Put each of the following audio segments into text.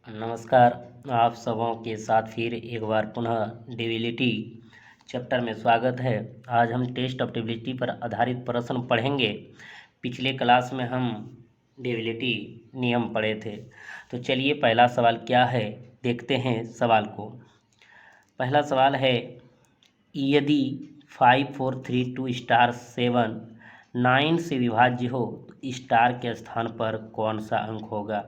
नमस्कार। आप सबों के साथ फिर एक बार पुनः डेबिलिटी चैप्टर में स्वागत है। आज हम टेस्ट ऑफ डेबिलिटी पर आधारित प्रश्न पढ़ेंगे। पिछले क्लास में हम डेबिलिटी नियम पढ़े थे। तो चलिए पहला सवाल क्या है देखते हैं सवाल को। पहला सवाल है, यदि 5 4 3 2 स्टार 7 9 से विभाज्य हो तो स्टार के स्थान पर कौन सा अंक होगा।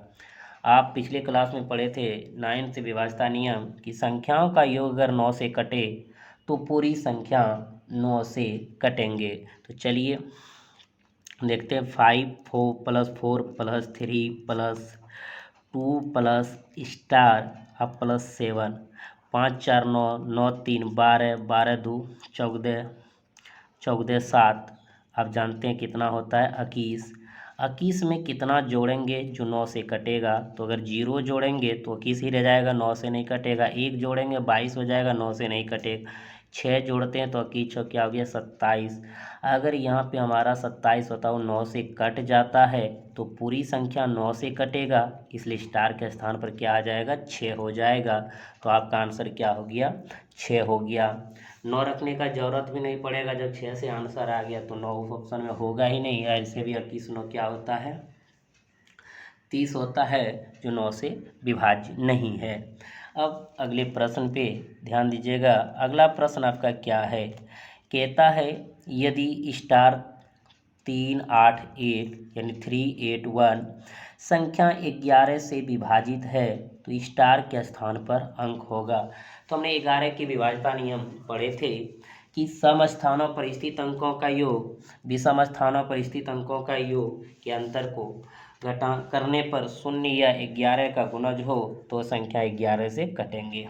आप पिछले क्लास में पढ़े थे 9 से विभाज्यता नियम की संख्याओं का योग अगर 9 से कटे तो पूरी संख्या 9 से कटेंगे। तो चलिए देखते हैं 5 4 plus 4 plus 3 plus 2 plus star अब प्लस 7 5 4 9 9 3 12 12 2 14 14 7। आप जानते हैं कितना होता है 21। 21 में कितना जोड़ेंगे जो 9 से कटेगा। तो अगर 0 जोड़ेंगे तो 21 ही रह जाएगा, 9 से नहीं कटेगा। 1 जोड़ेंगे 22 हो जाएगा, 9 से नहीं कटेगा। 6 जोड़ते हैं तो 21 6 क्या हो गया 27। अगर यहाँ पे हमारा 27 होता है 9 से कट जाता है तो पूरी संख्या 9 से कटेगा, इसलिए स्टार के स्थान पर क्या आ जाएगा 6 हो जाएगा। तो आपका आंसर क्या हो गया 6 हो गया। 9 रखने का जरूरत भी नहीं पड़ेगा, जब 6 से आंसर आ गया तो 9 उस ऑप्शन में होगा ही नहीं। ऐसे भी 21 9 क्या होता है 30 होता है, जो 9 से विभाज्य नहीं है। अब अगले प्रश्न पे ध्यान दीजिएगा। अगला प्रश्न आपका क्या है, कहता है यदि स्टार 3 8 1 यानी 3 8 1 संख्या 11 से विभाजित है तो स्टार के स्थान पर अंक होगा। तो हमने 11 के विभाज्यता नियम पढ़े थे कि सम स्थानों पर स्थित अंकों का योग विषम स्थानों पर स्थित अंकों का योग के अंतर को घटा करने पर 0 या 11 का गुणज हो तो संख्या 11 से कटेंगे।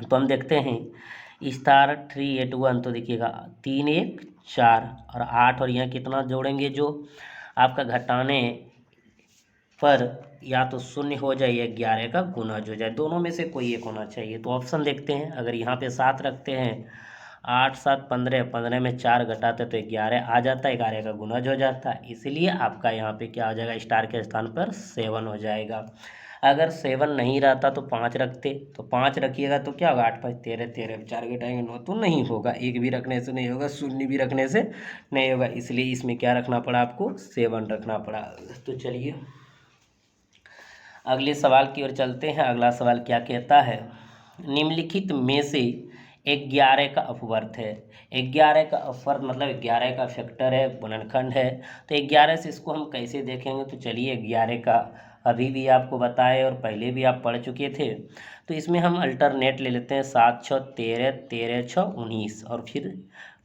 तो हम देखते हैं स्टार 3 8 1, तो देखिएगा 3 1 4 और 8 और यहाँ कितना जोड़ेंगे जो आपका घटाने पर या तो 0 हो जाए या 11 का गुणज हो जाए, दोनों में से कोई एक होना चाहिए। तो ऑप्शन देखते हैं। अगर यहाँ पे 7 रखते हैं 8 7 15, 15 में 4 घटाते तो 11 आ जाता है, 11 का गुणज हो जाता है, इसलिए आपका यहाँ पे क्या हो जाएगा स्टार के स्थान पर 7 हो जाएगा। अगर 7 नहीं रहता तो 5 रखते, तो 5 रखिएगा तो क्या होगा 8 5 13, 13 4 घटाएंगे 9, तो नहीं होगा। 1 भी रखने से नहीं होगा, 0 भी रखने से नहीं होगा, इसलिए इसमें क्या रखना पड़ा आपको 7 रखना पड़ा। तो चलिए अगले सवाल की ओर चलते हैं। अगला सवाल क्या कहता है, निम्नलिखित में से 11 का अपवर्त है। 11 का अपवर्त मतलब 11 का फैक्टर है, गुणनखंड है। तो 11 से इसको हम कैसे देखेंगे, तो चलिए 11 का अभी भी आपको बताए और पहले भी आप पढ़ चुके थे। तो इसमें हम अल्टरनेट ले लेते हैं, 7 6 13, 13 6 19 और फिर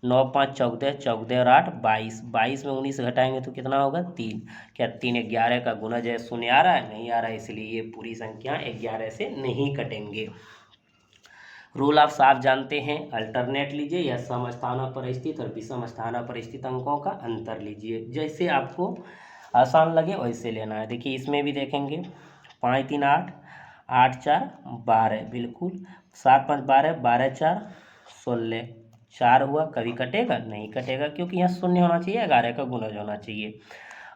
9 5 14, 14 और 8 22, 22 में 19 घटाएंगे तो कितना होगा 3। क्या 3 11 का गुणज है, 0 आ रहा है, नहीं आ रहा है, इसलिए ये पूरी संख्या 11 से नहीं कटेंगे। रूल आप साफ जानते हैं, अल्टरनेट लीजिए या सम स्थानों पर स्थित और विषम स्थानों पर स्थित अंकों का अंतर लीजिए, जैसे आपको आसान लगे वैसे लेना है। देखिए इसमें भी देखेंगे 5 3 8 8 4 12, बिल्कुल 7 5 12, 12 4 16, 4 हुआ, कभी कटेगा नहीं कटेगा, क्योंकि यहाँ 0 होना चाहिए, 11 का गुणज होना चाहिए।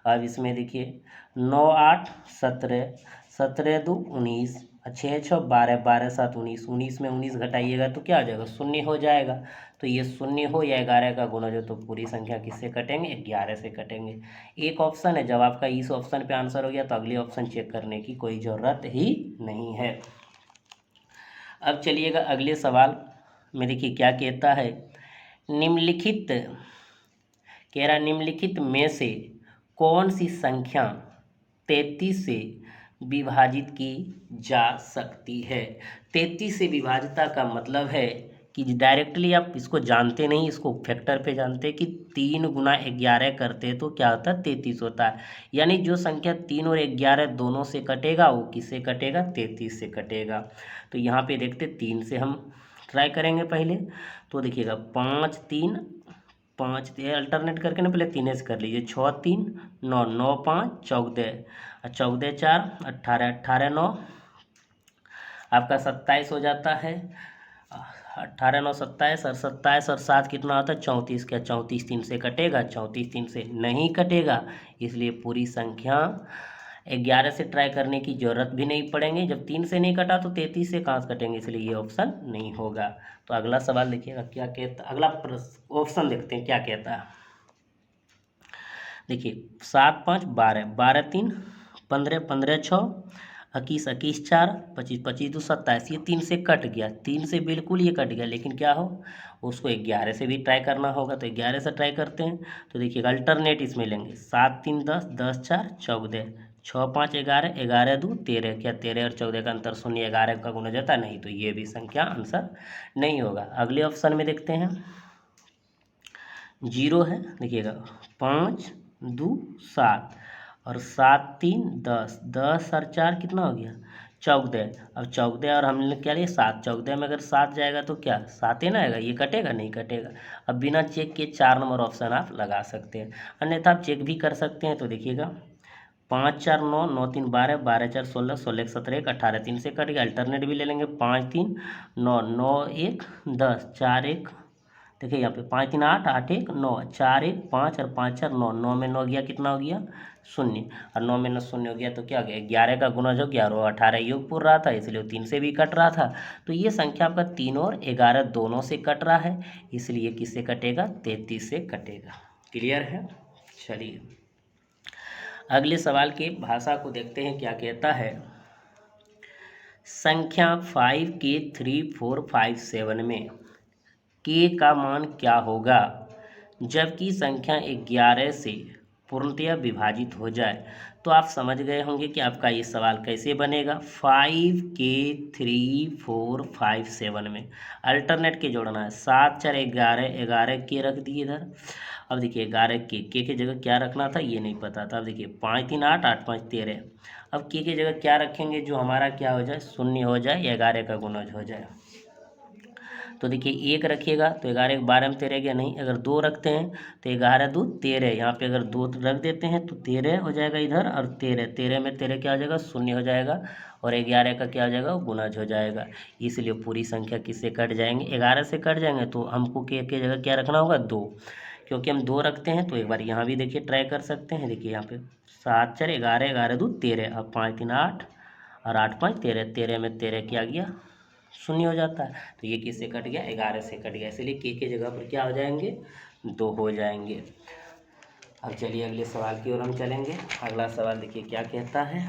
अब इसमें देखिए 9 8 17, 17 2 19, 6 6 12, 12 7 19, 19 में 19 घटाइएगा तो क्या हो जाएगा 0 हो जाएगा। तो ये 0 हो या 11 का गुणज हो तो पूरी संख्या किससे कटेंगे 11 से कटेंगे। एक ऑप्शन है, जब आपका इस ऑप्शन पे आंसर हो गया तो अगले ऑप्शन चेक करने की कोई ज़रूरत ही नहीं है। अब चलिएगा अगले सवाल में, देखिए क्या कहता है, निम्नलिखित कह रहा निम्नलिखित में से कौन सी संख्या 33 से विभाजित की जा सकती है। 33 से विभाजिता का मतलब है कि डायरेक्टली आप इसको जानते नहीं, इसको फैक्टर पे जानते हैं कि 3 गुना 11 करते तो क्या होता है 33 होता है। यानी जो संख्या 3 और 11 दोनों से कटेगा वो किससे कटेगा 33 से कटेगा। तो यहाँ पे देखते 3 से हम ट्राई करेंगे पहले। तो देखिएगा 5 3 5 अल्टरनेट करके ना पहले 3 से कर लीजिए, 6 3 9 9 5 14, 14 4 18, 18 9 आपका 27 हो जाता है। 18 9 27 और 27 और 7 कितना होता है 34। क्या 34 3 से कटेगा, 34 3 से नहीं कटेगा, इसलिए पूरी संख्या 11 से ट्राई करने की ज़रूरत भी नहीं पड़ेंगे। जब 3 से नहीं कटा तो 33 से कहाँ से कटेंगे, इसलिए ये ऑप्शन नहीं होगा। तो अगला सवाल देखिएगा क्या कहता, अगला ऑप्शन देखते हैं क्या कहता है। देखिए 7 5 12, 12 3 15, 15 6 21, 21 4 25, 25 2 27, ये 3 से कट गया, 3 से बिल्कुल ये कट गया, लेकिन क्या हो उसको 11 से भी ट्राई करना होगा। तो 11 से ट्राई करते हैं। तो देखिएगा अल्टरनेट इसमें लेंगे, 7 3 10, 10 4 14, 6 5 11, 11 2 13, क्या 13 और 14 का अंतर शून्य, 11 का गुना जाता नहीं, तो ये भी संख्या आंसर नहीं होगा। अगले ऑप्शन में देखते हैं, 0 है, देखिएगा 5 2 7 और 7 3 10, 10 और 4 कितना हो गया 14। अब 14 और हमने क्या लिया 7, 14 में अगर 7 जाएगा तो क्या 7 ही ना आएगा, ये कटेगा नहीं कटेगा। अब बिना चेक के 4 नंबर ऑप्शन आप लगा सकते हैं, अन्यथा आप चेक भी कर सकते हैं। तो देखिएगा 5 4 9, 9 3 12, 12 4 16, 16 1 17 1 18, 3 से कट गया। अल्टरनेट भी ले लेंगे, 5 3 9, 9 1 10, 4 1, देखिए यहाँ पे 5 3 8, 8 1 9, 4 1 5 और 5 4 9, 9 में 9 गया कितना हो गया शून्य, और 9 में 9 शून्य हो गया तो क्या हो गया 11 का गुना जो 11 और 18 योग पूर रहा था, इसलिए 3 से भी कट रहा था। तो ये संख्या आपका 3 और 11 दोनों से कट रहा है, इसलिए किससे कटेगा 33 से कटेगा। क्लियर है। चलिए अगले सवाल की भाषा को देखते हैं क्या कहता है। संख्या 5 के 3 4 5 7 में के का मान क्या होगा जबकि संख्या 11 से पूर्णतया विभाजित हो जाए। तो आप समझ गए होंगे कि आपका ये सवाल कैसे बनेगा। 5 के 3 4 5 7 में अल्टरनेट के जोड़ना है, 7 4 11, 11 के रख दिए इधर। अब देखिए 11 के जगह क्या रखना था ये नहीं पता था। अब देखिए 5 3 8, 8 5 13, अब के जगह क्या रखेंगे जो हमारा क्या हो जाए शून्य हो जाए या 11 का गुणज हो जाए। तो देखिए 1 रखिएगा तो 11 1 12 में 13 गया नहीं, अगर 2 रखते हैं तो 11 2 13, यहाँ पे अगर 2 रख देते हैं तो 13 हो जाएगा इधर, और 13 13 में 13 क्या हो जाएगा शून्य हो जाएगा, और 11 का क्या हो जाएगा गुणज हो जाएगा। इसलिए पूरी संख्या किससे कट जाएंगे 11 से कट जाएंगे। तो हमको के जगह क्या रखना होगा 2, क्योंकि हम 2 रखते हैं। तो एक बार यहाँ भी देखिए ट्राई कर सकते हैं। देखिए यहाँ पे 7 4 11, 11 2 13, अब 5 3 8 और 8 5 13, 13 में 13 क्या गया शून्य हो जाता है। तो ये किससे कट गया 11 से कट गया, इसलिए के जगह पर क्या हो जाएंगे 2 हो जाएंगे। अब चलिए अगले सवाल की ओर हम चलेंगे। अगला सवाल देखिए क्या कहता है।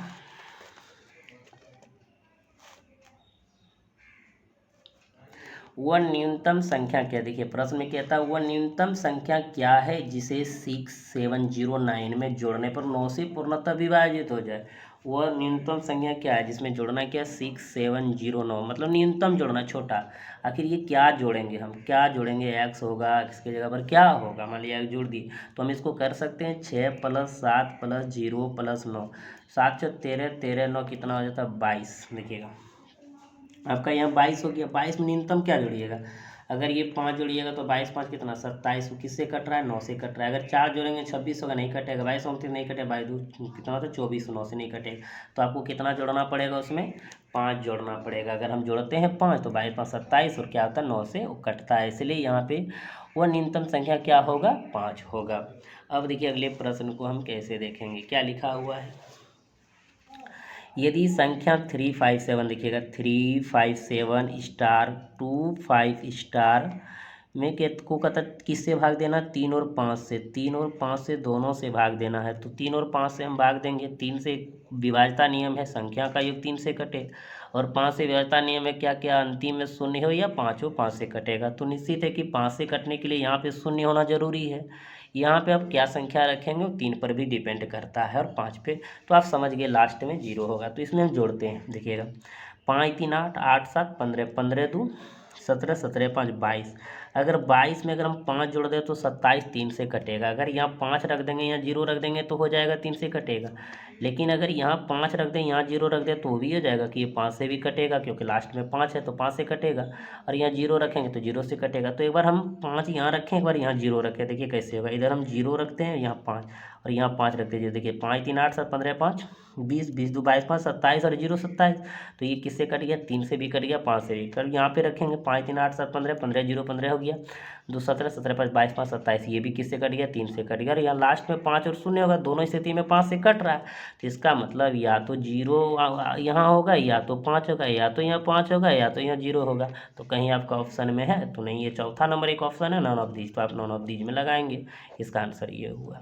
वह न्यूनतम संख्या क्या, देखिए प्रश्न में कहता है वह न्यूनतम संख्या क्या है जिसे 6709 में जोड़ने पर 9 से पूर्णतः विभाजित हो जाए। वह न्यूनतम संख्या क्या है जिसमें जोड़ना क्या 6709, मतलब न्यूनतम जोड़ना छोटा। आखिर ये क्या जोड़ेंगे, हम क्या जोड़ेंगे, एक्स होगा, इसके जगह पर क्या होगा, मान लिया जोड़ दी तो हम इसको कर सकते हैं 6 + 7 + 0 + 9, 7 6 13, 13 9 कितना हो जाता है 22। देखिएगा आपका यहाँ 22 हो गया। 22 में न्यूनतम क्या जोड़िएगा, अगर ये 5 जोड़िएगा तो 22 5 कितना 27, किससे कट रहा है 9 से कट रहा है। अगर 4 जोड़ेंगे 26 होगा, नहीं कटेगा। 22 29 नहीं कटेगा, 22 कितना होता है 24, 9 से नहीं कटेगा। तो आपको कितना जोड़ना पड़ेगा उसमें 5 जोड़ना पड़ेगा। अगर हम जोड़ते हैं 5 तो 22 5 27 और क्या होता है 9 से वो कटता है, इसलिए यहाँ पे वह न्यूनतम संख्या क्या होगा 5 होगा। अब देखिए अगले प्रश्न को हम कैसे देखेंगे, क्या लिखा हुआ है। यदि संख्या 357 देखिएगा 357 स्टार 25 स्टार में को कहता किससे भाग देना 3 और 5 से, 3 और 5 से दोनों से भाग देना है। तो 3 और 5 से हम भाग देंगे, 3 से विभाज्यता नियम है संख्या का योग 3 से कटे, और 5 से विभाज्यता नियम है क्या क्या अंतिम में शून्य हो या 5 हो 5 से कटेगा। तो निश्चित है कि 5 से कटने के लिए यहाँ पे शून्य होना जरूरी है। यहाँ पे आप क्या संख्या रखेंगे वो 3 पर भी डिपेंड करता है और 5 पे। तो आप समझ गए लास्ट में 0 होगा। तो इसमें हम जोड़ते हैं, देखिएगा 5 3 8, 8 7 15, 15 2 17, 17 5 22। अगर 22 में अगर हम 5 जोड़ दें तो 27 3 से कटेगा। अगर यहाँ 5 रख देंगे यहाँ 0 रख देंगे तो हो जाएगा 3 से कटेगा। लेकिन अगर यहाँ 5 रख दें यहाँ 0 रख दें तो भी हो जाएगा कि ये 5 से भी कटेगा, क्योंकि लास्ट में 5 है तो 5 से कटेगा। और यहाँ 0 रखेंगे तो 0 से कटेगा। तो एक बार हम 5 यहाँ रखें, एक बार यहाँ 0 रखें, देखिए कैसे होगा। इधर हम 0 रखते हैं यहाँ 5 और यहाँ 5 रखते हैं। देखिए 5 3 8 7 15 5 20, 20 2 22 5 27 और 0 27। तो ये किससे कट गया 3 से भी कट गया 5 से भी। कल यहाँ पे रखेंगे 5 3 8 7 15, 15 0 15 हो गया, 2 17, 17 5 22, 5 27, ये भी किससे कट गया, 3 से कट गया। और यहाँ लास्ट में 5 और 0 होगा, दोनों स्थिति में 5 से कट रहा है, तो इसका मतलब या तो 0 यहाँ होगा, या तो 5 होगा, या तो यहाँ 5 होगा, या तो यहाँ 0 होगा। तो कहीं आपका ऑप्शन में है तो नहीं, ये चौथा नंबर एक ऑप्शन है नॉन ऑफ दीज, तो आप नॉन ऑफ दीज में लगाएंगे। इसका आंसर ये हुआ।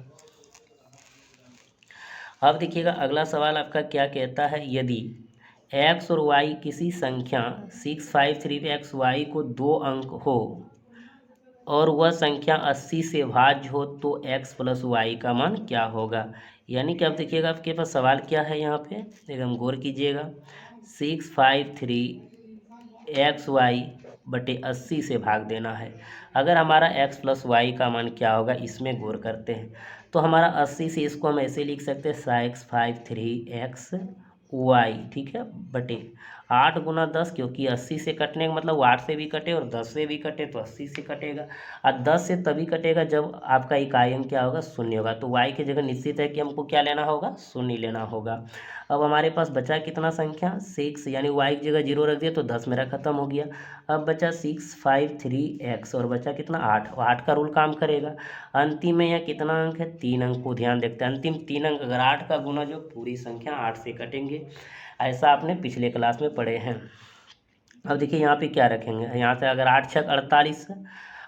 अब देखिएगा अगला सवाल आपका क्या कहता है, यदि x और y किसी संख्या 653xy को 2 अंक हो और वह संख्या 80 से भाज्य हो तो x प्लस वाई का मान क्या होगा। यानी कि अब देखिएगा आपके पास सवाल क्या है, यहाँ पे एकदम गौर कीजिएगा, 653xy बटे 80 से भाग देना है। अगर हमारा x प्लस वाई का मान क्या होगा, इसमें गौर करते हैं। तो हमारा 80 से इसको हम ऐसे लिख सकते हैं 653xy, ठीक है, बटे 8 गुना 10, क्योंकि 80 से कटने का मतलब 8 से भी कटे और 10 से भी कटे तो 80 से कटेगा, और 10 से तभी कटेगा जब आपका इकाई अंक क्या होगा, शून्य होगा। तो y की जगह निश्चित है कि हमको क्या लेना होगा, शून्य लेना होगा। अब हमारे पास बचा कितना संख्या 6, यानी y की जगह 0 रख दिया तो 10 मेरा खत्म हो गया। अब बचा 653x और बचा कितना 8, 8 का रूल काम करेगा। अंतिम में यहाँ कितना अंक है, 3 अंक को ध्यान देखते हैं। अंतिम 3 अंक अगर 8 का गुना जो पूरी संख्या 8 से कटेंगे, ऐसा आपने पिछले क्लास में पढ़े हैं। अब देखिए यहाँ पे क्या रखेंगे, यहाँ से अगर 8 छक 48,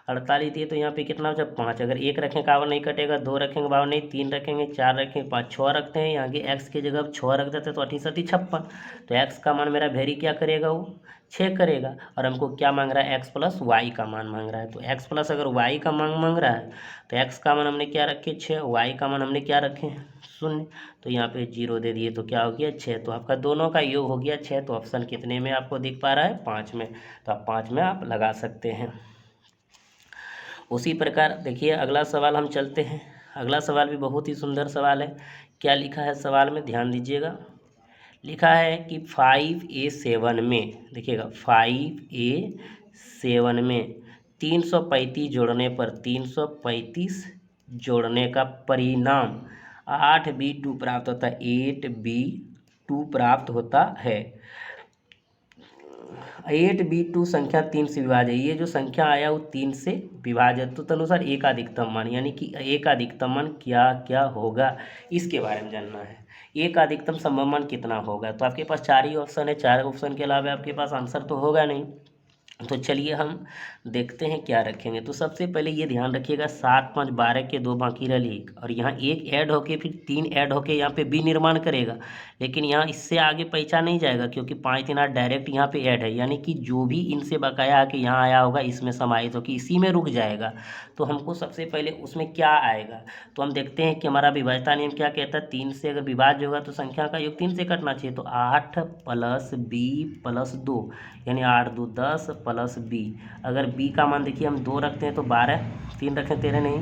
48 दिए तो यहाँ पे कितना हो जाए 5, अगर 1 रखें कावर नहीं कटेगा, 2 रखेंगे बावर नहीं, 3 रखेंगे, 4 रखेंगे, 5, 6 रखते हैं। यहाँ के x की जगह अब 6 रख देते हैं तो 38 56, तो x का मान मेरा वेरी क्या करेगा, वो 6 करेगा। और हमको क्या मांग रहा है, x प्लस वाई का मान मांग रहा है। तो x प्लस अगर y का मान मांग रहा है तो x का मान हमने क्या रखे 6, y का मान हमने क्या रखे 0, तो यहाँ पे 0 दे दिए तो क्या हो गया 6। तो आपका दोनों का योग हो गया 6। तो ऑप्शन कितने में आपको दिख पा रहा है, 5 में। तो आप 5 में आप लगा सकते हैं। उसी प्रकार देखिए अगला सवाल हम चलते हैं। अगला सवाल भी बहुत ही सुंदर सवाल है। क्या लिखा है सवाल में, ध्यान दीजिएगा। लिखा है कि 5a7 में, देखिएगा 5a7 में 335 जोड़ने पर 335 जोड़ने का परिणाम 8b2 प्राप्त होता है, 8b2 प्राप्त होता है। 8b2 संख्या 3 से विभाज्य है। ये जो संख्या आया वो 3 से विभाज्य, तो तदनुसार एक अधिकतम मान, यानी कि एक अधिकतम मान क्या क्या होगा, इसके बारे में जानना है। एक अधिकतम संभव मान कितना होगा, तो आपके पास 4 ही ऑप्शन है, 4 ऑप्शन के अलावा आपके पास आंसर तो होगा नहीं। तो चलिए हम देखते हैं क्या रखेंगे। तो सबसे पहले ये ध्यान रखिएगा, 7 5 12 के 2 बाकी रह लिए, और यहाँ एक ऐड होके फिर 3 ऐड होके यहाँ पे बी निर्माण करेगा, लेकिन यहाँ इससे आगे पैसा नहीं जाएगा क्योंकि 5 3 8 डायरेक्ट यहाँ पे ऐड है, यानी कि जो भी इनसे बकाया आके यहाँ आया होगा इसमें समाहित होकर इसी में रुक जाएगा। तो हमको सबसे पहले उसमें क्या आएगा, तो हम देखते हैं कि हमारा विभाज्यता नियम क्या कहता है, 3 से अगर विभाज्य होगा तो संख्या का योग 3 से कटना चाहिए। तो 8 प्लस b प्लस 2, यानी 8 2 10 प्लस b। अगर b का मान देखिए हम 2 रखते हैं तो 12, 3 रखें 13 नहीं,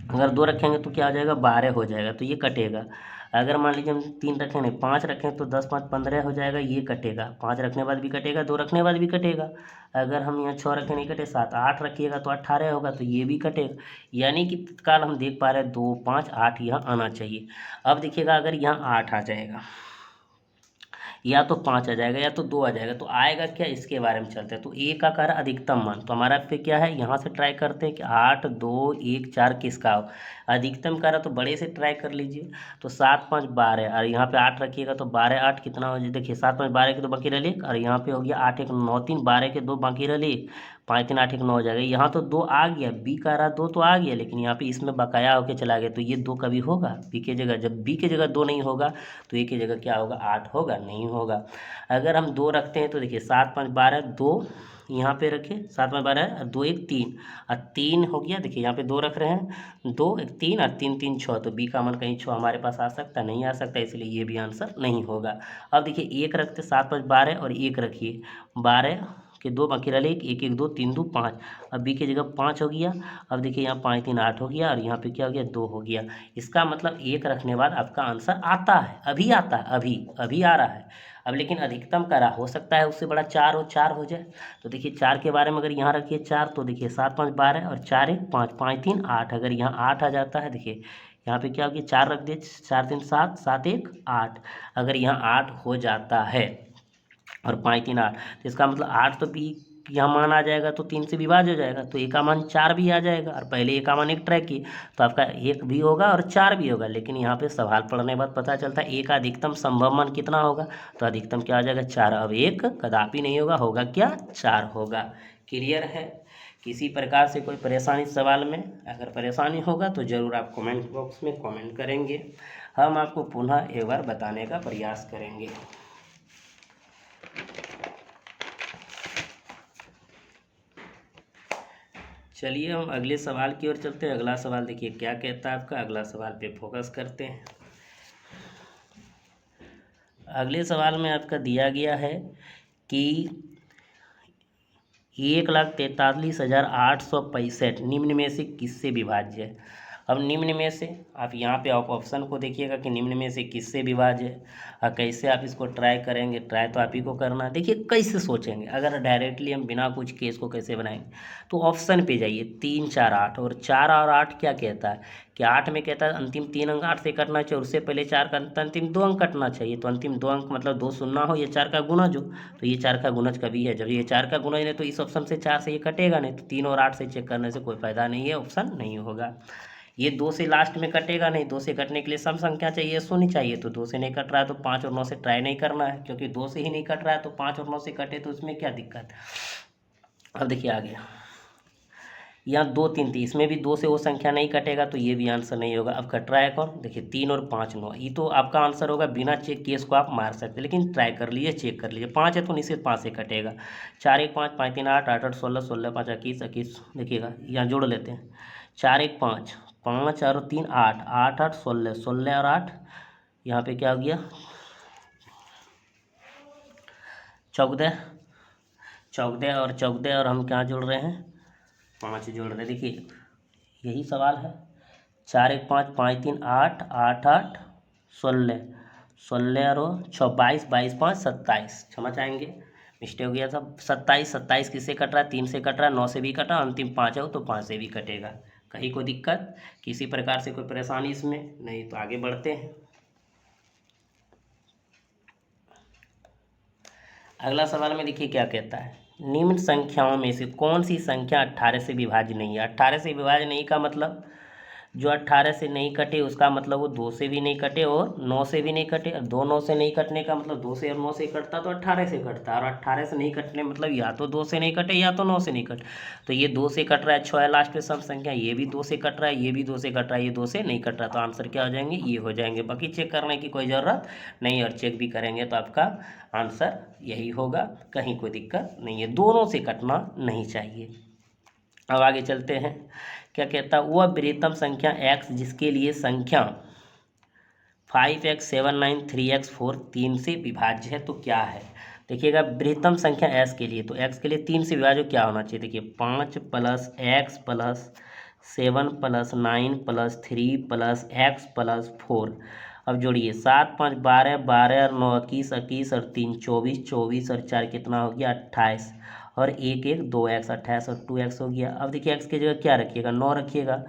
अगर 2 रखेंगे तो क्या हो जाएगा 12 हो जाएगा, तो ये कटेगा। अगर मान लीजिए हम 3 रखें नहीं 5 रखें तो 10 5 15 हो जाएगा, ये कटेगा। 5 रखने बाद भी कटेगा, 2 रखने बाद भी कटेगा। अगर हम यहाँ 6 रखें नहीं कटे, 7 8 रखिएगा तो 18 होगा, तो ये भी कटेगा। यानी कि तत्काल हम देख पा रहे हैं 2 5 8 यहाँ आना चाहिए। अब देखिएगा अगर यहाँ 8 आ जाएगा, या तो 5 आ जाएगा, या तो 2 आ जाएगा, तो आएगा क्या, इसके बारे में चलते हैं। तो ए का कर अधिकतम मान, तो हमारा पे क्या है, यहाँ से ट्राई करते हैं कि 8 2 1 4 किसका हो। अधिकतम का रहा तो बड़े से ट्राई कर लीजिए। तो 7 5 12, और यहाँ पे 8 रखिएगा तो 12 8 कितना हो जाए, देखिए 7 5 12 के 2 बाकी रह लिए, और यहाँ पे हो गया 8 1 9 3 12 के 2 बाकी रह लिए, 5 3 8 1 9 हो जाएगा। यहाँ तो 2 आ गया, बी का रहा 2 तो आ गया, लेकिन यहाँ पे इसमें बकाया होके चला गया, तो ये 2 कभी होगा बी की जगह, जब बी की जगह 2 नहीं होगा तो ए की जगह क्या होगा 8 होगा, नहीं होगा। अगर हम 2 रखते हैं तो देखिए 7 5 12 2 यहाँ पे रखे, 7 5 12 2 1 3, और 3 हो गया, देखिए यहाँ पे 2 रख रहे हैं, 2 1 3 और 3 3 6, तो बी का मान कहीं 6 हमारे पास आ सकता नहीं आ सकता, इसलिए ये भी आंसर नहीं होगा। अब देखिए 1 रखते 7 5 12 और 1 रखिए, 12 के 2 बाकी रह 1 1 2 3 2 5, अब बी की जगह 5 हो गया। अब देखिए यहाँ 5 3 8 हो गया, और यहाँ पे क्या हो गया 2 हो गया। इसका मतलब 1 रखने बाद आपका आंसर आता है, अभी आता है, अभी अभी आ रहा है। अब लेकिन अधिकतम करा हो सकता है उससे बड़ा 4 हो जाए। तो देखिए 4 के बारे में अगर यहाँ रखिए 4, तो देखिए 7 5 12 और 4 1 5 5 3 8, अगर यहाँ 8 आ जाता है, देखिए यहाँ पे क्या हो गया 4 रख दिए, 4 3 7 7 1 8, अगर यहाँ 8 हो जाता है और 5 3 8, तो इसका मतलब 8 तो बी यहाँ मान आ जाएगा तो 3 से विभाज्य हो जाएगा, तो ए का मान 4 भी आ जाएगा। और पहले ए का मान 1 ट्राई किए तो आपका 1 भी होगा और 4 भी होगा। लेकिन यहाँ पे सवाल पढ़ने के बाद पता चलता है ए का अधिकतम संभव मान कितना होगा, तो अधिकतम क्या आ जाएगा 4। अब 1 कदापि नहीं होगा, होगा क्या 4 होगा। क्लियर है। किसी प्रकार से कोई परेशानी सवाल में अगर परेशानी होगा तो ज़रूर आप कमेंट बॉक्स में कमेंट करेंगे, हम आपको पुनः एक बार बताने का प्रयास करेंगे। चलिए हम अगले सवाल की ओर चलते हैं। अगला सवाल देखिए क्या कहता है आपका, अगला सवाल पे फोकस करते हैं। अगले सवाल में आपका दिया गया है कि 1,43,865 निम्न में से किससे विभाज्य है। अब निम्न में से आप यहाँ पे आप ऑप्शन को देखिएगा कि निम्न में से किससे विभाज्य है और कैसे आप इसको ट्राई करेंगे। ट्राई तो आप ही को करना है। देखिए कैसे सोचेंगे, अगर डायरेक्टली हम बिना कुछ केस को कैसे बनाएंगे, तो ऑप्शन पे जाइए 3, 4, 8 और 4 और 8 क्या कहता है कि 8 में कहता है अंतिम 3 अंक 8 से कटना चाहिए, उससे पहले 4 का अंतिम 2 अंक कटना चाहिए। तो अंतिम 2 अंक मतलब 2 शून्य हो, ये 4 का गुणज हो, तो ये 4 का गुणज कभी है। जब ये 4 का गुणज नहीं तो इस ऑप्शन से 4 से ये कटेगा नहीं, तो 3 और 8 से चेक करने से कोई फायदा नहीं है, ऑप्शन नहीं होगा। ये 2 से लास्ट में कटेगा नहीं, 2 से कटने के लिए सम संख्या चाहिए, शून्य चाहिए, तो 2 से नहीं कट रहा है तो 5 और 9 से ट्राई नहीं करना है, क्योंकि 2 से ही नहीं कट रहा है तो 5 और 9 से कटे तो उसमें क्या दिक्कत। अब देखिए आगे यहाँ 2, 3 थी, इसमें भी 2 से वो संख्या नहीं कटेगा तो ये भी आंसर नहीं होगा। अब कट रहा है कौन, देखिए 3 और 5, 9, ये तो आपका आंसर होगा। बिना चेक किए इसको आप मार सकते, लेकिन ट्राई कर लीजिए, चेक कर लीजिए। 5 है तो निश्चित 5 से कटेगा। 4, 1, 5, 5, 3, 8, 8, 8, 16, 16, 5, 21, 21, देखिएगा यहाँ जोड़ लेते हैं। 4, 1, 5, 5 और 3, 8, 8, 8, 16, 16 और 8, यहाँ पे क्या हो गया 14, 14 और 14 और हम क्या जोड़ रहे हैं 5 जोड़ रहे हैं। देखिए यही सवाल है। 4, 1, 5, 5, 3, 8, 8, 8, 16, 16 और 6, 22, 22, 5, 27, क्षमा चाहेंगे मिस्टेक हो गया था। 27, 27 किससे कट रहा है 3 से कट रहा है, 9 से भी कटा, अंतिम 5 है तो 5 से भी कटेगा। कहीं कोई दिक्कत, किसी प्रकार से कोई परेशानी इसमें नहीं, तो आगे बढ़ते हैं। अगला सवाल में देखिए क्या कहता है, निम्न संख्याओं में से कौन सी संख्या 18 से विभाज्य नहीं है। 18 से विभाज्य नहीं का मतलब जो 18 से नहीं कटे उसका मतलब वो 2 से भी नहीं कटे और 9 से भी नहीं कटे। 2 9 से नहीं कटने का मतलब 2 से और 9 से कटता तो 18 से कटता, और 18 से नहीं कटने मतलब या तो 2 से नहीं कटे या तो 9 से नहीं कटे। तो ये 2 से कट रहा है, 6 है लास्ट पे सम संख्या, ये भी 2 से कट रहा है, ये भी 2 से कट रहा है, ये 2 से नहीं कट रहा, तो आंसर क्या हो जाएंगे ये हो जाएंगे। बाकी चेक करने की कोई ज़रूरत नहीं, और चेक भी करेंगे तो आपका आंसर यही होगा, कहीं कोई दिक्कत नहीं है, दोनों से कटना नहीं चाहिए। अब आगे चलते हैं। क्या कहता है, वह वृहत्तम संख्या x जिसके लिए संख्या 5x 7 9 3x 4 3 से विभाज्य है तो क्या है। देखिएगा वृहत्तम संख्या s के लिए, तो x के लिए 3 से विभाज्य क्या होना चाहिए। देखिए 5 plus x plus 7 plus 9 plus 3 plus x plus 4। अब जोड़िए 7, 5, 12, 12 और 9 21, 21 और 3 24, 24 और 4 कितना हो गया 28, और 1 1 2x 28 और 2x हो गया। अब देखिए x की जगह क्या रखिएगा 9 रखिएगा,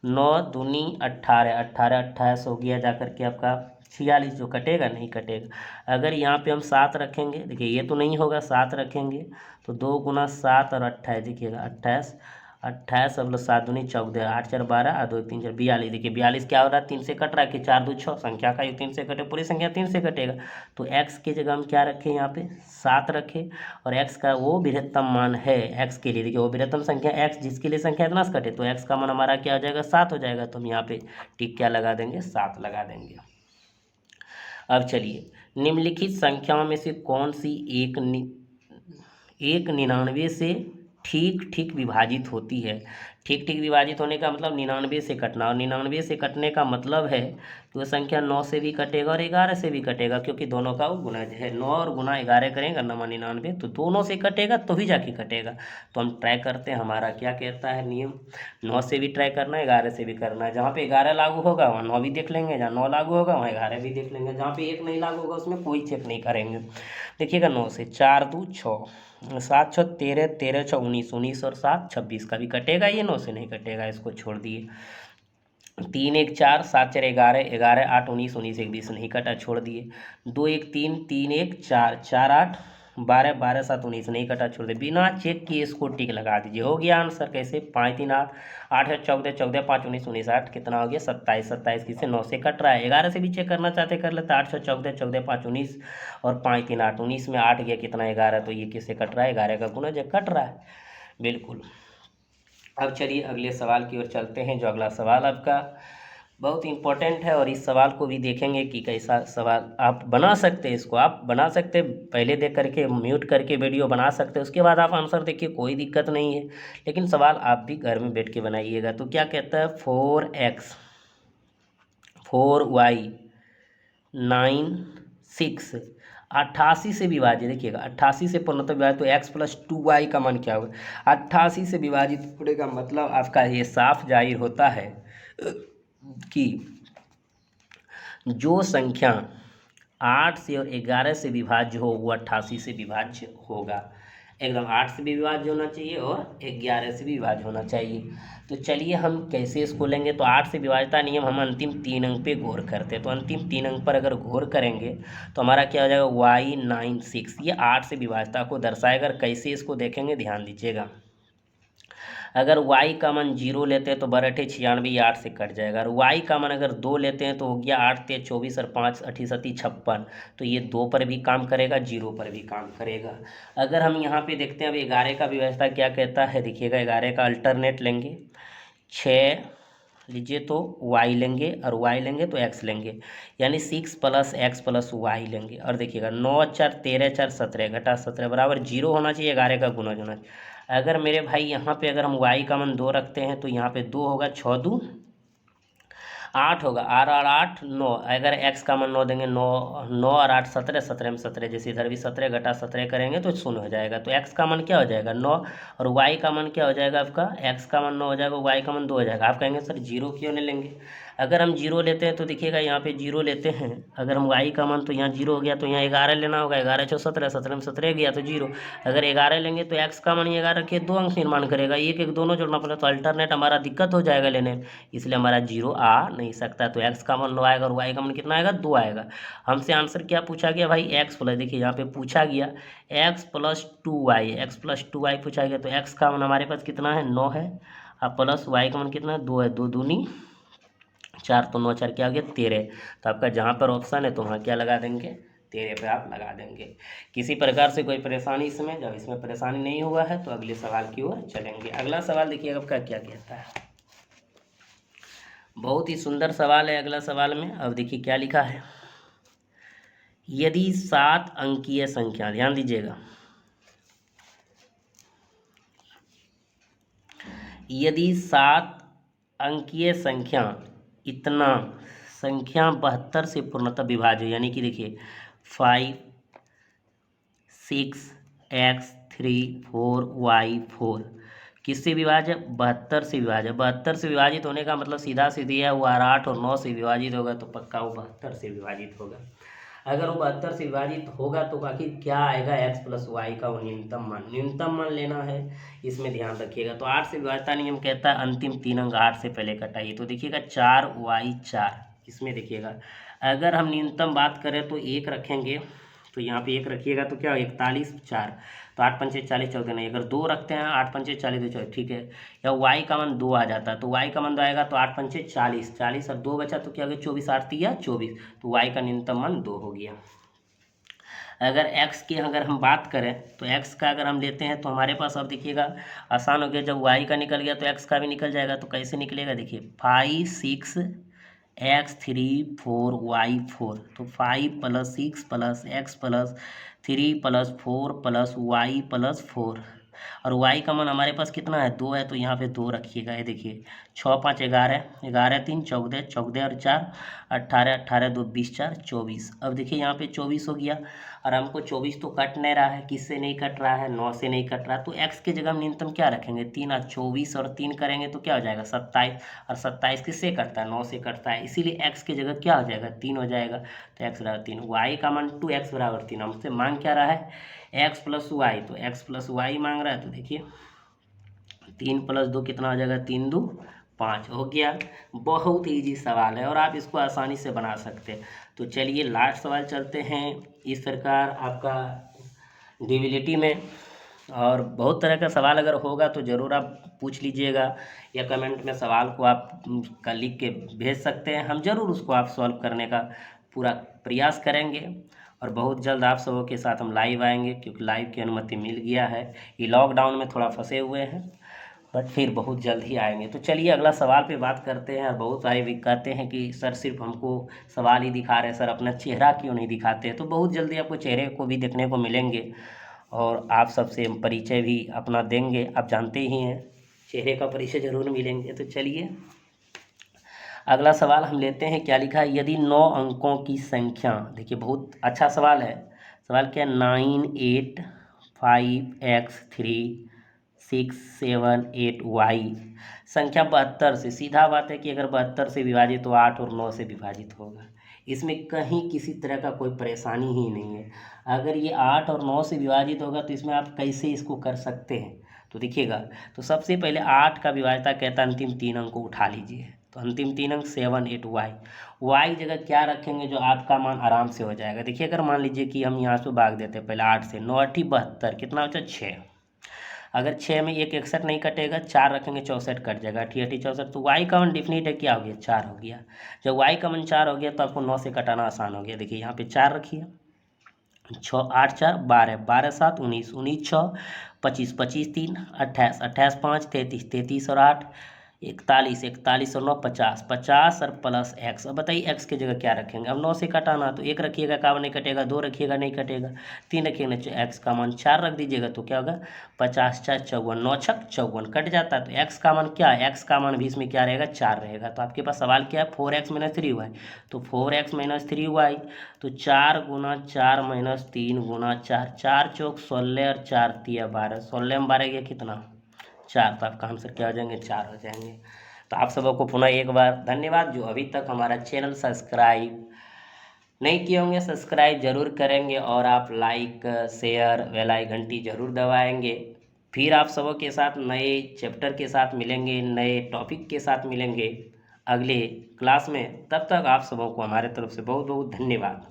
9 दूनी 18, 18 28 हो गया जाकर के आपका 46, जो कटेगा नहीं कटेगा। अगर यहाँ पे हम 7 रखेंगे, देखिए ये तो नहीं होगा, 7 रखेंगे तो 2 गुना 7 और 28, देखिएगा 28, 28 अब 7 दूनी 14, 8 4 12 और 2 3 4 42। देखिए 42 क्या हो रहा है 3 से कट रहा है कि 4 2 6, संख्या का ये 3 से कटे, पूरी संख्या 3 से कटेगा। तो x की जगह हम क्या रखें यहाँ पे 7 रखें, और x का वो बृहत्तम मान है x के लिए। देखिए वो बृहत्तम संख्या x जिसके लिए संख्या इतना से कटे, तो x का मान हमारा क्या हो जाएगा 7 हो जाएगा। तो हम यहाँ पे टिक क्या लगा देंगे 7 लगा देंगे। अब चलिए निम्नलिखित संख्याओं में से कौन सी एक 99 से ठीक ठीक विभाजित होती है। ठीक ठीक विभाजित होने का मतलब 99 से कटना, और 99 से कटने का मतलब है कि वो संख्या 9 से भी कटेगा और 11 से भी कटेगा, क्योंकि दोनों का वो गुणज है। 9 और गुना 11 करेंगे 99, तो दोनों से कटेगा तो ही जाके कटेगा। तो हम ट्राई करते हैं, हमारा क्या कहता है नियम, 9 से भी ट्राई करना है 11 से भी करना है। जहाँ पे 11 लागू होगा वहाँ 9 भी देख लेंगे, जहाँ 9 लागू होगा वहाँ 11 भी देख लेंगे, जहाँ पे 1 नहीं लागू होगा उसमें कोई चेक नहीं करेंगे। देखिएगा 9 से 4 2 6, 7 6 13, 13 6 19, 19 और 7 26 का भी कटेगा, ये 9 से नहीं कटेगा, इसको छोड़ दिए। 3 1 4, 7 4 11, 11 8 19, 19 1 20 नहीं कटा, छोड़ दिए। 2 1 3, 3 1 4, 4 8 12 12 7 19 नहीं कटा, छोड़ दे, बिना चेक किए इसको टिक लगा दीजिए। हो गया आंसर। कैसे? 5 3 8 8 है 14 14 5 19 19 8 कितना हो गया? 27 27 किससे? 9 से कट रहा है। 11 से भी चेक करना चाहते कर लेते, 8 14 14 5 19 और 5 3 8 19 में 8 गया कितना? 11। तो ये किससे कट रहा है? 11 का गुना जो कट रहा है। बिल्कुल। अब चलिए अगले सवाल की ओर चलते हैं। जो अगला सवाल आपका बहुत इंपॉर्टेंट है और इस सवाल को भी देखेंगे कि कैसा सवाल आप बना सकते हैं। इसको आप बना सकते हैं, पहले देख करके म्यूट करके वीडियो बना सकते हैं, उसके बाद आप आंसर देखिए, कोई दिक्कत नहीं है। लेकिन सवाल आप भी घर में बैठ के बनाइएगा। तो क्या कहता है? 4x 4y 9 6 88 से विभाजित, देखिएगा 88 से पूर्णतः विभाजित, तो x प्लस 2y का मान क्या होगा? 88 से विभाजित होने का मतलब आपका ये साफ जाहिर होता है कि जो संख्या 8 से और 11 से विभाज्य हो वो 88 से विभाज्य होगा। एकदम 8 से भी विभाज्य होना चाहिए और 11 से भी विभाज्य होना चाहिए। तो चलिए हम कैसे इसको लेंगे। तो 8 से विभाज्यता नियम हम अंतिम 3 अंक पे गौर करते हैं। तो अंतिम 3 अंक पर अगर गौर करेंगे तो हमारा क्या हो जाएगा? y 9 6, ये 8 से विभाज्यता को दर्शाएगा। कैसे इसको देखेंगे ध्यान दीजिएगा। अगर y का मान 0 लेते हैं तो 12 96, 8 से कट जाएगा। और y का मान अगर 2 लेते हैं तो हो गया 8 3 24 और 5 8 7 56। तो ये 2 पर भी काम करेगा, 0 पर भी काम करेगा। अगर हम यहाँ पे देखते हैं अब 11 का व्यवस्था क्या कहता है, देखिएगा 11 का अल्टरनेट लेंगे, 6 लीजिए तो y लेंगे और y लेंगे तो x लेंगे, यानी 6 प्लस x प्लस y लेंगे। और देखिएगा 9 4 13 4 17 घटा 17 बराबर 0 होना चाहिए, 11 का गुना होना चाहिए। अगर मेरे भाई यहाँ पे अगर हम y का मान 2 रखते हैं तो यहाँ पे 2 होगा, 6 2 8 होगा, 8 और 8 9। अगर x का मान 9 देंगे, 9 9 और 8 17, 17 में 17, जैसे इधर भी 17 घटा 17 करेंगे तो 0 हो जाएगा। तो x का मान क्या हो जाएगा? 9। और y का मान क्या हो जाएगा आपका? x का मान 9 हो जाएगा, y का मान 2 हो जाएगा। आप कहेंगे सर 0 क्यों नहीं लेंगे? अगर हम 0 लेते हैं तो देखिएगा यहाँ पे 0 लेते हैं, अगर हम y का मान तो यहाँ 0 हो गया, तो यहाँ 11 लेना होगा, 11 6 17, 17 में 17 गया तो 0। अगर 11 लेंगे तो x का मान 11 के 2 अंक निर्माण करेगा, एक एक दोनों जोड़ना पड़ेगा, तो अल्टरनेट हमारा दिक्कत हो जाएगा लेने में, इसलिए हमारा 0 आ नहीं सकता। तो x का मान 9 आएगा और y का मान कितना आएगा? 2 आएगा। हमसे आंसर क्या पूछा गया भाई? x प्लस, देखिए यहाँ पे पूछा गया x plus 2y, x plus 2y पूछा गया। तो x का मान हमारे पास कितना है? 9 है, अब प्लस y का मान कितना है? 2 है, 2 दूनी 4, तो 9 4 क्या हो गया? 13। तो आपका जहाँ पर ऑप्शन है तो वहाँ क्या लगा देंगे? 13 पे आप लगा देंगे। किसी प्रकार से कोई परेशानी इसमें? जब इसमें परेशानी नहीं हुआ है तो अगले सवाल की ओर चलेंगे। अगला सवाल देखिए आपका क्या कहता है। बहुत ही सुंदर सवाल है अगला सवाल में। अब देखिए क्या लिखा है। यदि 7 अंकीय संख्या, ध्यान दीजिएगा, यदि 7 अंकीय संख्या इतना संख्या 72 से पूर्णतः विभाज्य, यानी कि देखिए 5 6 x 3 4 y 4 किससे विभाज्य? 72 से विभाज्य। 72 से विभाजित होने का मतलब सीधा सीधी है, वो 8 और 9 से विभाजित होगा, तो पक्का वो 72 से विभाजित होगा। अगर वो 72 से विभाजित होगा तो आखिर क्या आएगा? x प्लस वाई का वो न्यूनतम मान लेना है, इसमें ध्यान रखिएगा। तो 8 से विभाज्यता नियम कहता है अंतिम 3 अंक 8 से पहले कटाइए। तो देखिएगा 4y 4, इसमें देखिएगा अगर हम न्यूनतम बात करें तो 1 रखेंगे, तो यहाँ पे 1 रखिएगा तो क्या 41 4, तो 8 पंचे 40 14 नहीं, अगर 2 रखते हैं 8 पंचे 40 तो ठीक है, या y का मान 2 आ जाता है, तो y का मान 2 आएगा तो 8 पंचे 40 40 और 2 बचा तो क्या हो गया? 24 8 3 24, तो y का न्यूनतम मान 2 हो गया। अगर x की अगर हम बात करें तो x का अगर हम लेते हैं तो हमारे पास अब देखिएगा आसान हो गया, जब y का निकल गया तो x का भी निकल जाएगा। तो कैसे निकलेगा? देखिए 5 6 x 3 4 y 4, तो 5 plus 6 plus x plus 3 plus 4 plus y plus 4, और y का मान हमारे पास कितना है? 2 है, तो यहाँ पे 2 रखिएगा। ये देखिए 6 5 11 11 3 14 14 और 4 18 18 2 20 4 24। अब देखिए यहाँ पे 24 हो गया, और हमको 24 तो कट नहीं रहा है, किससे नहीं कट रहा है? 9 से नहीं कट रहा, तो x की जगह हम न्यूनतम क्या रखेंगे? 3, और 24 और 3 करेंगे तो क्या हो जाएगा? 27, और 27 किससे कटता है? 9 से कटता है, इसीलिए x की जगह क्या हो जाएगा? 3 हो जाएगा। तो x बराबर 3, y का मान 2x बराबर 3, हमसे मांग क्या रहा है? x प्लस वाई, तो x प्लस वाई मांग रहा है। तो देखिए 3 प्लस 2 कितना हो जाएगा? 3 2 5 हो गया। बहुत ईजी सवाल है और आप इसको आसानी से बना सकते हैं। तो चलिए लास्ट सवाल चलते हैं। इस प्रकार आपका डिविलिटी में। और बहुत तरह का सवाल अगर होगा तो ज़रूर आप पूछ लीजिएगा, या कमेंट में सवाल को आप का लिख के भेज सकते हैं, हम ज़रूर उसको आप सॉल्व करने का पूरा प्रयास करेंगे। और बहुत जल्द आप सबों के साथ हम लाइव आएंगे, क्योंकि लाइव की अनुमति मिल गया है। ये लॉकडाउन में थोड़ा फंसे हुए हैं, बट फिर बहुत जल्द ही आएंगे। तो चलिए अगला सवाल पे बात करते हैं। और बहुत सारे भी कहते हैं कि सर सिर्फ हमको सवाल ही दिखा रहे हैं, सर अपना चेहरा क्यों नहीं दिखाते हैं। तो बहुत जल्दी आपको चेहरे को भी देखने को मिलेंगे, और आप सबसे परिचय भी अपना देंगे। आप जानते ही हैं, चेहरे का परिचय जरूर मिलेंगे। तो चलिए अगला सवाल हम लेते हैं। क्या लिखा है, यदि 9 अंकों की संख्या, देखिए बहुत अच्छा सवाल है। सवाल क्या, 9 8 5 x 3 6 7 8 y संख्या 72 से, सीधा बात है कि अगर 72 से विभाजित तो 8 और 9 से विभाजित होगा। इसमें कहीं किसी तरह का कोई परेशानी ही नहीं है। अगर ये 8 और 9 से विभाजित होगा तो इसमें आप कैसे इसको कर सकते हैं, तो देखिएगा। तो सबसे पहले 8 का विभाज्यता कहता है अंतिम 3 अंक को उठा लीजिए। तो अंतिम 3 अंक 7 8 y जगह क्या रखेंगे जो आपका मान आराम से हो जाएगा। देखिए अगर मान लीजिए कि हम यहाँ से भाग देते हैं पहले 8 से, 9 8 72, कितना बचा 6। अगर 6 में 1 61 नहीं कटेगा, 4 रखेंगे 64 कट जाएगा, 8 8 64। तो y का मान डिफिनिट है, क्या हो गया 4 हो गया। जब y का मान 4 हो गया तो आपको 9 से कटाना आसान हो गया। देखिए यहाँ पे 4 रखिए, 6 8 4 12, 12 7 19, 19 6 25, 25 3 28, 28 5 33, 33 और 8 41, 41 और 9 50, 50 और प्लस एक्स। अब बताइए एक्स की जगह क्या रखेंगे। अब 9 से कटाना तो 1 रखिएगा, काम नहीं कटेगा, 2 रखिएगा नहीं कटेगा, 3 रखिएगा, एक्स का मान 4 रख दीजिएगा तो क्या होगा 50 4 54, 9 6 54 कट जाता है। तो एक्स का मान क्या है, एक्स का मान भी इसमें क्या रहेगा 4 रहेगा। तो आपके पास सवाल क्या है 4x - 3y। तो 4x - 3y, तो 4 गुना 4 - 3 गुना 4, 4 चौक 16 और 4 तिया 12, 16 में 12 गया कितना 4। तो आपका आंसर क्या हो जाएंगे 4 हो जाएंगे। तो आप सबों को पुनः एक बार धन्यवाद, जो अभी तक हमारा चैनल सब्सक्राइब नहीं किए होंगे सब्सक्राइब जरूर करेंगे, और आप लाइक शेयर बेल आइकन घंटी जरूर दबाएंगे। फिर आप सबों के साथ नए चैप्टर के साथ मिलेंगे, नए टॉपिक के साथ मिलेंगे अगले क्लास में। तब तक आप सबों को हमारे तरफ से बहुत बहुत धन्यवाद।